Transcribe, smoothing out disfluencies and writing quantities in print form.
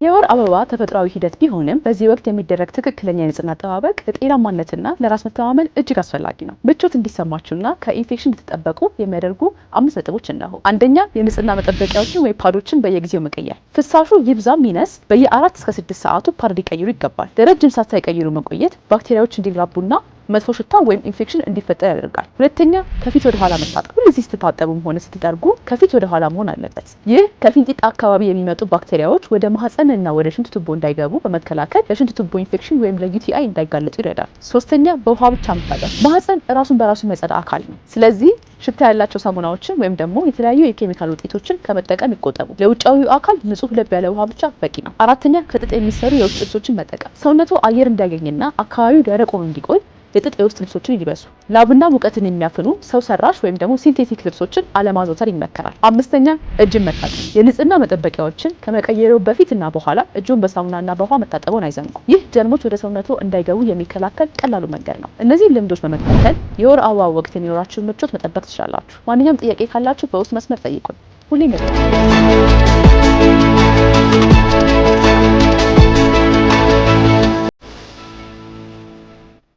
የወር አበባ ተፈጥሯዊ ሂደት ቢሆንም በዚህ ወቅት የሚደረግ ትክክለኛ የንጽህና አጠባበቅ ለጤናማነትና ለራስ መተማመን እጅግ አስፈላጊ ነው። ምቾት እንዲሰማችሁና ከኢንፌክሽን እንድትጠበቁ የሚያደርጉ 5 ነጥቦች እነሆ። አንደኛ፣ የንጽህና መጠበቂያዎችን ወይ ፓዶችን በየጊዜው መቀየር። ፍሳሹ ይብዛም ይነስ በየ4 እስከ 6 ሰዓቱ ፓድ ሊቀይሩ ይገባል። ለረጅም ሰዓት ሳይቀይሩ መቆየት ባክቴሪያዎች እንዲራቡና መጥፎ ሽታ ወይም ኢንፌክሽን እንዲፈጠር ያደርጋል። ሁለተኛ፣ ከፊት ወደ ኋላ መታጠብ። ሁልጊዜ ስትታጠቡም ሆነ ስትጠርጉ ከፊት ወደ ኋላ መሆን አለበት። ይህ ከፊንጢጣ አካባቢ የሚመጡ ባክቴሪያዎች ወደ ማህፀንና ወደ ሽንት ቱቦ እንዳይገቡ በመከላከል ለሽንት ቱቦ ኢንፌክሽን ወይም ለዩቲአይ እንዳይጋለጡ ይረዳል። ሶስተኛ፣ በውሃ ብቻ መታጠብ። ማህፀን ራሱን በራሱ የሚያጸዳ አካል ነው። ስለዚህ ሽታ ያላቸው ሳሙናዎችን ወይም ደግሞ የተለያዩ የኬሚካል ውጤቶችን ከመጠቀም ይቆጠቡ። ለውጫዊው አካል ንጹህ ለብ ያለ ውሃ ብቻ በቂ ነው። አራተኛ፣ ከጥጥ የሚሰሩ የውስጥ ልብሶችን መጠቀም። ሰውነቱ አየር እንዲያገኝና አካባቢው ደረቅ ሆኖ እንዲቆይ የጥጥ የውስጥ ልብሶችን ይልበሱ። ላብና ሙቀትን የሚያፍኑ ሰው ሰራሽ ወይም ደግሞ ሲንቴቲክ ልብሶችን አለማዘውተር ይመከራል። አምስተኛ፣ እጅን መታጠብ። የንጽህና መጠበቂያዎችን ከመቀየሩ በፊትና በኋላ እጁን በሳሙናና በውሃ መታጠቡን አይዘንጉ። ይህ ጀርሞች ወደ ሰውነቱ እንዳይገቡ የሚከላከል ቀላሉ መንገድ ነው። እነዚህ ልምዶች በመከተል የወር አበባ ወቅት የሚኖራችሁን ምቾት መጠበቅ ትችላላችሁ። ማንኛውም ጥያቄ ካላችሁ በውስጥ መስመር ጠይቁን። ሁሌም